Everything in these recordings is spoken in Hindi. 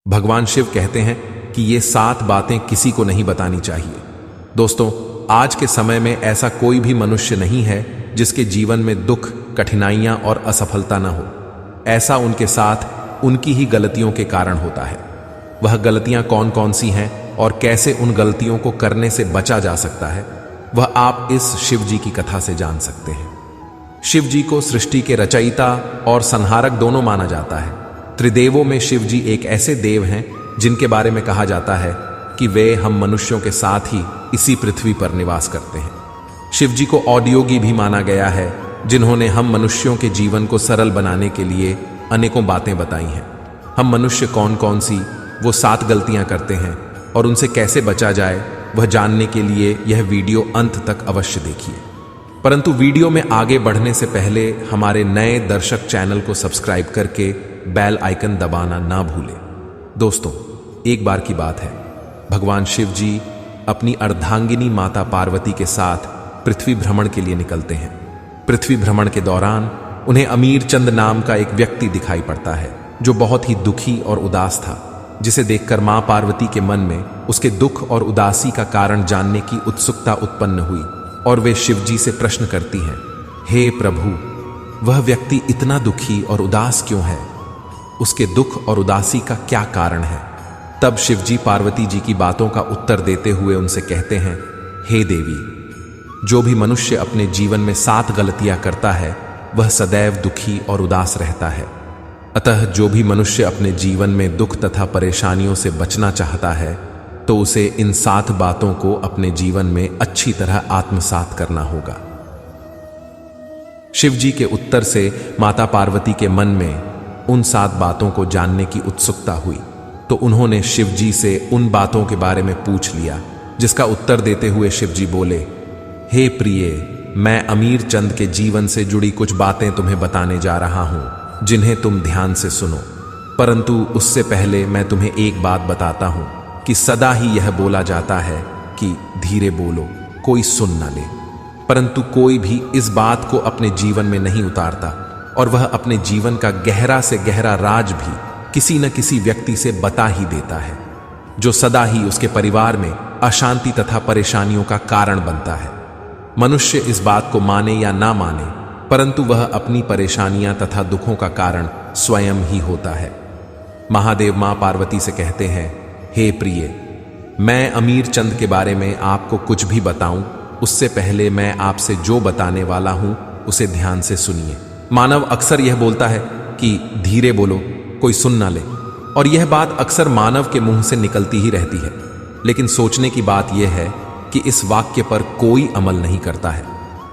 भगवान शिव कहते हैं कि ये 7 बातें किसी को नहीं बतानी चाहिए। दोस्तों, आज के समय में ऐसा कोई भी मनुष्य नहीं है जिसके जीवन में दुख, कठिनाइयां और असफलता न हो। ऐसा उनके साथ उनकी ही गलतियों के कारण होता है। वह गलतियां कौन कौन सी हैं और कैसे उन गलतियों को करने से बचा जा सकता है, वह आप इस शिव जी की कथा से जान सकते हैं। शिव जी को सृष्टि के रचयिता और संहारक दोनों माना जाता है। त्रिदेवों में शिव जी एक ऐसे देव हैं जिनके बारे में कहा जाता है कि वे हम मनुष्यों के साथ ही इसी पृथ्वी पर निवास करते हैं। शिव जी को औद्योगी भी माना गया है, जिन्होंने हम मनुष्यों के जीवन को सरल बनाने के लिए अनेकों बातें बताई हैं। हम मनुष्य कौन कौन सी वो 7 गलतियां करते हैं और उनसे कैसे बचा जाए, वह जानने के लिए यह वीडियो अंत तक अवश्य देखिए। परंतु वीडियो में आगे बढ़ने से पहले हमारे नए दर्शक चैनल को सब्सक्राइब करके बेल आइकन दबाना ना भूलें। दोस्तों, एक बार की बात है, भगवान शिव जी अपनी अर्धांगिनी माता पार्वती के साथ पृथ्वी भ्रमण के लिए निकलते हैं। पृथ्वी भ्रमण के दौरान उन्हें अमीर चंद नाम का एक व्यक्ति दिखाई पड़ता है जो बहुत ही दुखी और उदास था, जिसे देखकर मां पार्वती के मन में उसके दुख और उदासी का कारण जानने की उत्सुकता उत्पन्न हुई और वे शिव जी से प्रश्न करती हैं, हे प्रभु, वह व्यक्ति इतना दुखी और उदास क्यों है? उसके दुख और उदासी का क्या कारण है? तब शिव जी पार्वती जी की बातों का उत्तर देते हुए उनसे कहते हैं, हे देवी, जो भी मनुष्य अपने जीवन में 7 गलतियां करता है वह सदैव दुखी और उदास रहता है। अतः जो भी मनुष्य अपने जीवन में दुख तथा परेशानियों से बचना चाहता है तो उसे इन 7 बातों को अपने जीवन में अच्छी तरह आत्मसात करना होगा। शिव जी के उत्तर से माता पार्वती के मन में उन 7 बातों को जानने की उत्सुकता हुई, तो उन्होंने शिव जी से उन बातों के बारे में पूछ लिया, जिसका उत्तर देते हुए शिव जी बोले, हे प्रिय, मैं अमीर चंद के जीवन से जुड़ी कुछ बातें तुम्हें बताने जा रहा हूं, जिन्हें तुम ध्यान से सुनो। परंतु उससे पहले मैं तुम्हें एक बात बताता हूं कि सदा ही यह बोला जाता है कि धीरे बोलो, कोई सुन ना ले। परंतु कोई भी इस बात को अपने जीवन में नहीं उतारता और वह अपने जीवन का गहरा से गहरा राज भी किसी न किसी व्यक्ति से बता ही देता है, जो सदा ही उसके परिवार में अशांति तथा परेशानियों का कारण बनता है। मनुष्य इस बात को माने या ना माने, परंतु वह अपनी परेशानियां तथा दुखों का कारण स्वयं ही होता है। महादेव मां पार्वती से कहते हैं, हे प्रिय, मैं अमीर चंद के बारे में आपको कुछ भी बताऊं, उससे पहले मैं आपसे जो बताने वाला हूं उसे ध्यान से सुनिए। मानव अक्सर यह बोलता है कि धीरे बोलो, कोई सुन ना ले, और यह बात अक्सर मानव के मुंह से निकलती ही रहती है। लेकिन सोचने की बात यह है कि इस वाक्य पर कोई अमल नहीं करता है,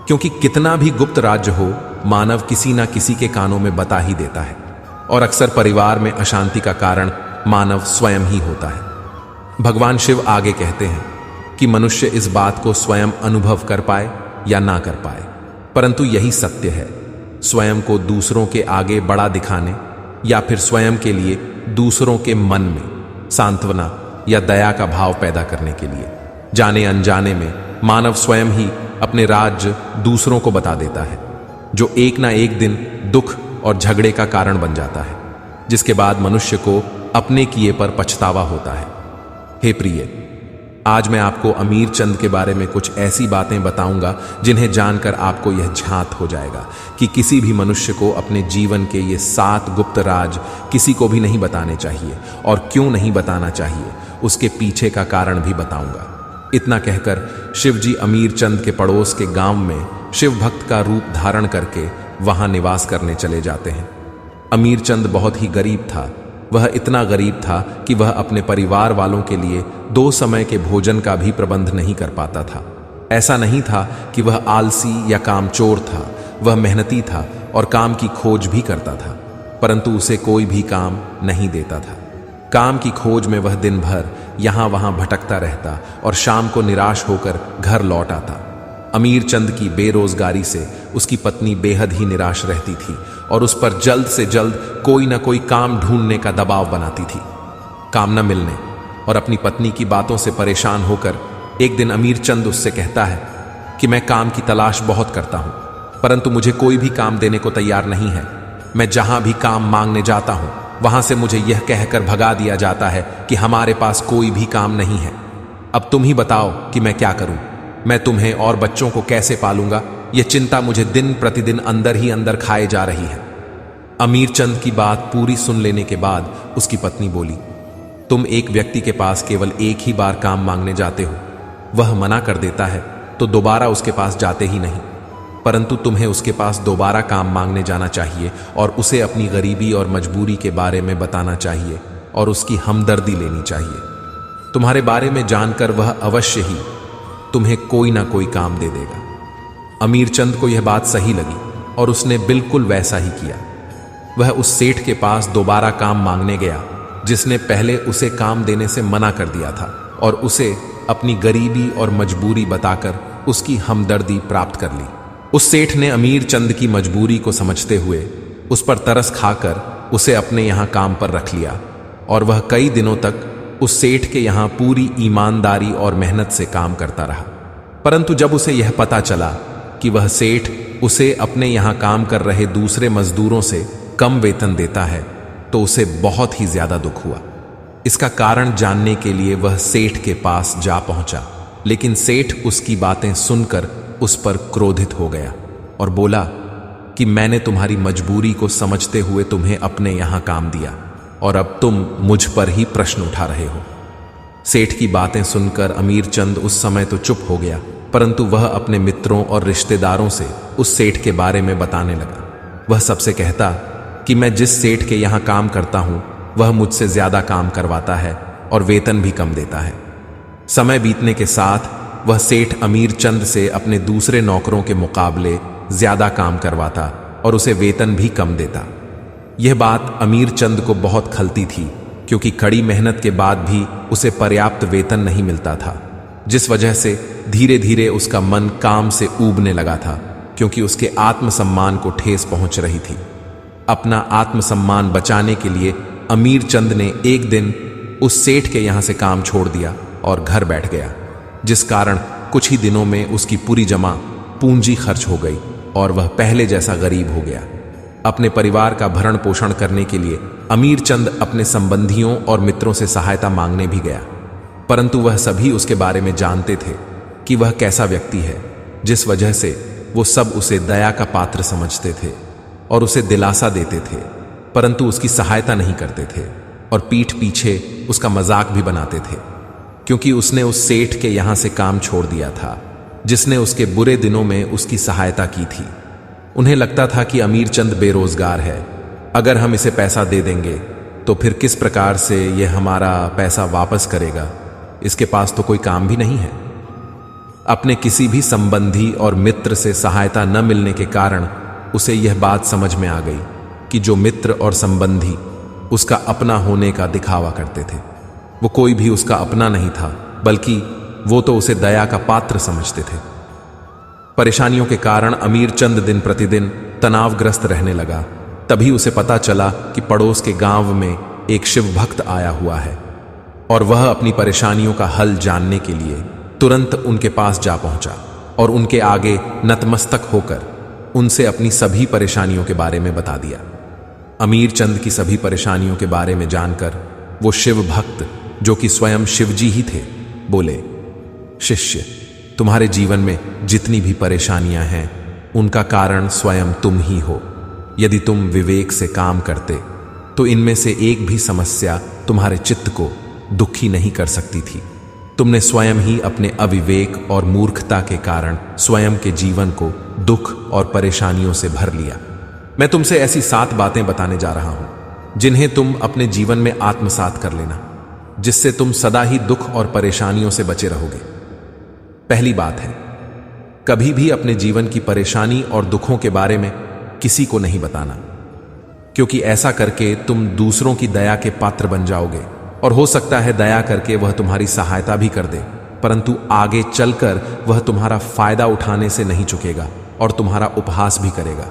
क्योंकि कितना भी गुप्त राज्य हो, मानव किसी ना किसी के कानों में बता ही देता है, और अक्सर परिवार में अशांति का कारण मानव स्वयं ही होता है। भगवान शिव आगे कहते हैं कि मनुष्य इस बात को स्वयं अनुभव कर पाए या ना कर पाए, परंतु यही सत्य है। स्वयं को दूसरों के आगे बड़ा दिखाने या फिर स्वयं के लिए दूसरों के मन में सांत्वना या दया का भाव पैदा करने के लिए जाने अनजाने में मानव स्वयं ही अपने राज्य दूसरों को बता देता है, जो एक ना एक दिन दुख और झगड़े का कारण बन जाता है, जिसके बाद मनुष्य को अपने किए पर पछतावा होता है। हे प्रिय, आज मैं आपको अमीर चंद के बारे में कुछ ऐसी बातें बताऊंगा जिन्हें जानकर आपको यह झांत हो जाएगा कि किसी भी मनुष्य को अपने जीवन के ये 7 गुप्त राज किसी को भी नहीं बताने चाहिए, और क्यों नहीं बताना चाहिए उसके पीछे का कारण भी बताऊंगा। इतना कहकर शिव जी अमीर चंद के पड़ोस के गांव में शिव भक्त का रूप धारण करके वहां निवास करने चले जाते हैं। अमीर चंद बहुत ही गरीब था। वह इतना गरीब था कि वह अपने परिवार वालों के लिए 2 समय के भोजन का भी प्रबंध नहीं कर पाता था। ऐसा नहीं था कि वह आलसी या कामचोर था, वह मेहनती था और काम की खोज भी करता था, परंतु उसे कोई भी काम नहीं देता था। काम की खोज में वह दिन भर यहां वहां भटकता रहता और शाम को निराश होकर घर लौट आता। अमीर चंद की बेरोजगारी से उसकी पत्नी बेहद ही निराश रहती थी और उस पर जल्द से जल्द कोई ना कोई काम ढूंढने का दबाव बनाती थी। काम न मिलने और अपनी पत्नी की बातों से परेशान होकर एक दिन अमीर चंद उससे कहता है कि मैं काम की तलाश बहुत करता हूं, परंतु मुझे कोई भी काम देने को तैयार नहीं है। मैं जहां भी काम मांगने जाता हूं वहां से मुझे यह कहकर भगा दिया जाता है कि हमारे पास कोई भी काम नहीं है। अब तुम ही बताओ कि मैं क्या करूं। मैं तुम्हें और बच्चों को कैसे पालूंगा? यह चिंता मुझे दिन प्रतिदिन अंदर ही अंदर खाए जा रही है। अमीर चंद की बात पूरी सुन लेने के बाद उसकी पत्नी बोली, तुम एक व्यक्ति के पास केवल एक ही बार काम मांगने जाते हो, वह मना कर देता है तो दोबारा उसके पास जाते ही नहीं, परंतु तुम्हें उसके पास दोबारा काम मांगने जाना चाहिए और उसे अपनी गरीबी और मजबूरी के बारे में बताना चाहिए और उसकी हमदर्दी लेनी चाहिए। तुम्हारे बारे में जानकर वह अवश्य ही तुम्हें कोई ना कोई काम दे देगा। अमीर चंद को यह बात सही लगी और उसने बिल्कुल वैसा ही किया। वह उस सेठ के पास दोबारा काम मांगने गया जिसने पहले उसे काम देने से मना कर दिया था और उसे अपनी गरीबी और मजबूरी बताकर उसकी हमदर्दी प्राप्त कर ली। उस सेठ ने अमीर चंद की मजबूरी को समझते हुए उस पर तरस खाकर उसे अपने यहाँ काम पर रख लिया और वह कई दिनों तक उस सेठ के यहाँ पूरी ईमानदारी और मेहनत से काम करता रहा। परंतु जब उसे यह पता चला कि वह सेठ उसे अपने यहाँ काम कर रहे दूसरे मजदूरों से कम वेतन देता है तो उसे बहुत ही ज्यादा दुख हुआ। इसका कारण जानने के लिए वह सेठ के पास जा पहुंचा, लेकिन सेठ उसकी बातें सुनकर उस पर क्रोधित हो गया और बोला कि मैंने तुम्हारी मजबूरी को समझते हुए तुम्हें अपने यहां काम दिया और अब तुम मुझ पर ही प्रश्न उठा रहे हो। सेठ की बातें सुनकर अमीर चंद उस समय तो चुप हो गया, परंतु वह अपने मित्रों और रिश्तेदारों से उस सेठ के बारे में बताने लगा। वह सबसे कहता कि मैं जिस सेठ के यहां काम करता हूं वह मुझसे ज्यादा काम करवाता है और वेतन भी कम देता है। समय बीतने के साथ वह सेठ अमीर चंद से अपने दूसरे नौकरों के मुकाबले ज्यादा काम करवाता और उसे वेतन भी कम देता। यह बात अमीर चंद को बहुत खलती थी क्योंकि कड़ी मेहनत के बाद भी उसे पर्याप्त वेतन नहीं मिलता था, जिस वजह से धीरे धीरे उसका मन काम से ऊबने लगा था क्योंकि उसके आत्मसम्मान को ठेस पहुंच रही थी। अपना आत्मसम्मान बचाने के लिए अमीर चंद ने एक दिन उस सेठ के यहां से काम छोड़ दिया और घर बैठ गया, जिस कारण कुछ ही दिनों में उसकी पूरी जमा पूंजी खर्च हो गई और वह पहले जैसा गरीब हो गया। अपने परिवार का भरण पोषण करने के लिए अमीर चंद अपने संबंधियों और मित्रों से सहायता मांगने भी गया, परंतु वह सभी उसके बारे में जानते थे कि वह कैसा व्यक्ति है, जिस वजह से वो सब उसे दया का पात्र समझते थे और उसे दिलासा देते थे, परंतु उसकी सहायता नहीं करते थे और पीठ पीछे उसका मजाक भी बनाते थे क्योंकि उसने उस सेठ के यहां से काम छोड़ दिया था जिसने उसके बुरे दिनों में उसकी सहायता की थी। उन्हें लगता था कि अमीर चंद बेरोजगार है, अगर हम इसे पैसा दे देंगे तो फिर किस प्रकार से यह हमारा पैसा वापस करेगा, इसके पास तो कोई काम भी नहीं है। अपने किसी भी संबंधी और मित्र से सहायता न मिलने के कारण उसे यह बात समझ में आ गई कि जो मित्र और संबंधी उसका अपना होने का दिखावा करते थे वो कोई भी उसका अपना नहीं था, बल्कि वो तो उसे दया का पात्र समझते थे। परेशानियों के कारण अमीर चंद दिन प्रतिदिन तनावग्रस्त रहने लगा। तभी उसे पता चला कि पड़ोस के गांव में एक शिव भक्त आया हुआ है और वह अपनी परेशानियों का हल जानने के लिए तुरंत उनके पास जा पहुंचा और उनके आगे नतमस्तक होकर उनसे अपनी सभी परेशानियों के बारे में बता दिया। अमीर चंद की सभी परेशानियों के बारे में जानकर वो शिव भक्त, जो कि स्वयं शिवजी ही थे, बोले, शिष्य, तुम्हारे जीवन में जितनी भी परेशानियां हैं उनका कारण स्वयं तुम ही हो। यदि तुम विवेक से काम करते तो इनमें से एक भी समस्या तुम्हारे चित्त को दुखी नहीं कर सकती थी। तुमने स्वयं ही अपने अविवेक और मूर्खता के कारण स्वयं के जीवन को दुख और परेशानियों से भर लिया। मैं तुमसे ऐसी 7 बातें बताने जा रहा हूं जिन्हें तुम अपने जीवन में आत्मसात कर लेना, जिससे तुम सदा ही दुख और परेशानियों से बचे रहोगे। पहली बात है, कभी भी अपने जीवन की परेशानी और दुखों के बारे में किसी को नहीं बताना, क्योंकि ऐसा करके तुम दूसरों की दया के पात्र बन जाओगे और हो सकता है दया करके वह तुम्हारी सहायता भी कर दे, परंतु आगे चलकर वह तुम्हारा फायदा उठाने से नहीं चुकेगा और तुम्हारा उपहास भी करेगा।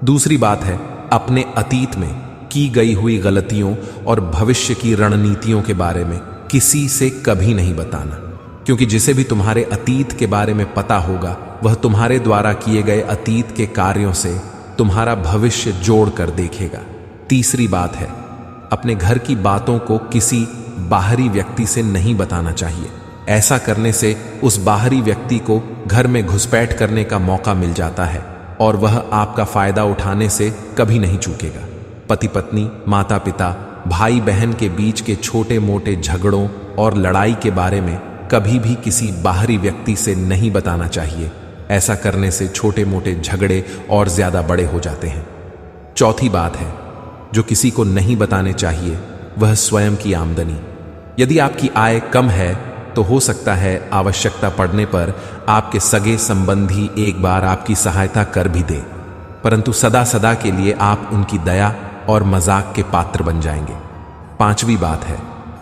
दूसरी बात है, अपने अतीत में की गई हुई गलतियों और भविष्य की रणनीतियों के बारे में किसी से कभी नहीं बताना, क्योंकि जिसे भी तुम्हारे अतीत के बारे में पता होगा वह तुम्हारे द्वारा किए गए अतीत के कार्यों से तुम्हारा भविष्य जोड़ कर देखेगा। तीसरी बात है, अपने घर की बातों को किसी बाहरी व्यक्ति से नहीं बताना चाहिए। ऐसा करने से उस बाहरी व्यक्ति को घर में घुसपैठ करने का मौका मिल जाता है और वह आपका फायदा उठाने से कभी नहीं चूकेगा। पति पत्नी, माता पिता, भाई बहन के बीच के छोटे मोटे झगड़ों और लड़ाई के बारे में कभी भी किसी बाहरी व्यक्ति से नहीं बताना चाहिए। ऐसा करने से छोटे मोटे झगड़े और ज्यादा बड़े हो जाते हैं। चौथी बात है जो किसी को नहीं बताने चाहिए, वह स्वयं की आमदनी। यदि आपकी आय कम है तो हो सकता है आवश्यकता पड़ने पर आपके सगे संबंधी एक बार आपकी सहायता कर भी दे, परंतु सदा सदा के लिए आप उनकी दया और मजाक के पात्र बन जाएंगे। पांचवी बात है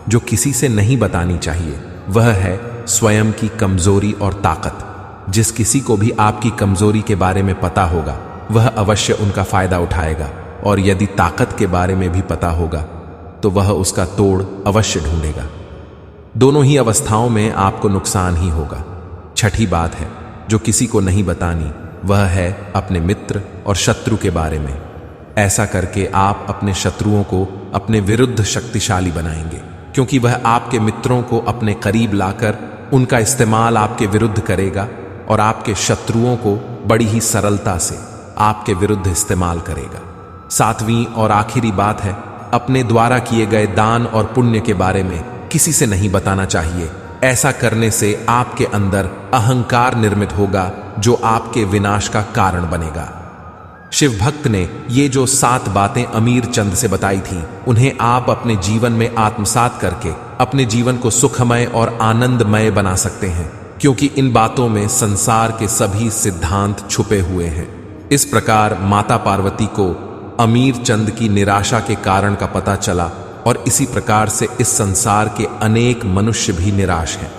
जो किसी से नहीं बतानी चाहिए, वह है स्वयं की कमजोरी और ताकत। जिस किसी को भी आपकी कमजोरी के बारे में पता होगा वह अवश्य उनका फायदा उठाएगा, और यदि ताकत के बारे में भी पता होगा तो वह उसका तोड़ अवश्य ढूंढेगा। दोनों ही अवस्थाओं में आपको नुकसान ही होगा। छठी बात है जो किसी को नहीं बतानी, वह है अपने मित्र और शत्रु के बारे में। ऐसा करके आप अपने शत्रुओं को अपने विरुद्ध शक्तिशाली बनाएंगे, क्योंकि वह आपके मित्रों को अपने करीब लाकर उनका इस्तेमाल आपके विरुद्ध करेगा और आपके शत्रुओं को बड़ी ही सरलता से आपके विरुद्ध इस्तेमाल करेगा। सातवीं और आखिरी बात है अपने द्वारा किए गए दान और पुण्य के बारे में किसी से नहीं बताना चाहिए। ऐसा करने से आपके अंदर अहंकार निर्मित होगा जो आपके विनाश का कारण बनेगा। शिव भक्त ने ये जो 7 बातें अमीर चंद से बताई थी, उन्हें आप अपने जीवन में आत्मसात करके अपने जीवन को सुखमय और आनंदमय बना सकते हैं, क्योंकि इन बातों में संसार के सभी सिद्धांत छुपे हुए हैं। इस प्रकार माता पार्वती को अमीर चंद की निराशा के कारण का पता चला, और इसी प्रकार से इस संसार के अनेक मनुष्य भी निराश हैं,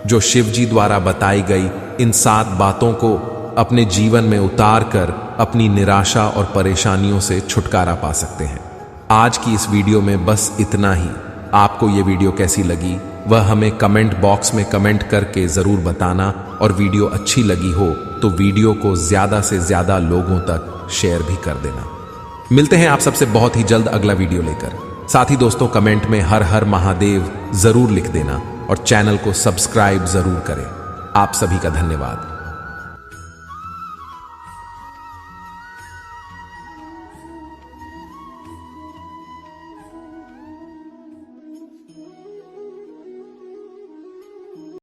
जो शिव जी द्वारा बताई गई इन 7 बातों को अपने जीवन में उतार कर अपनी निराशा और परेशानियों से छुटकारा पा सकते हैं। आज की इस वीडियो में बस इतना ही। आपको ये वीडियो कैसी लगी वह हमें कमेंट बॉक्स में कमेंट करके ज़रूर बताना, और वीडियो अच्छी लगी हो तो वीडियो को ज़्यादा से ज़्यादा लोगों तक शेयर भी कर देना। मिलते हैं आप सबसे बहुत ही जल्द अगला वीडियो लेकर। साथ ही दोस्तों कमेंट में हर हर महादेव जरूर लिख देना और चैनल को सब्सक्राइब जरूर करें। आप सभी का धन्यवाद।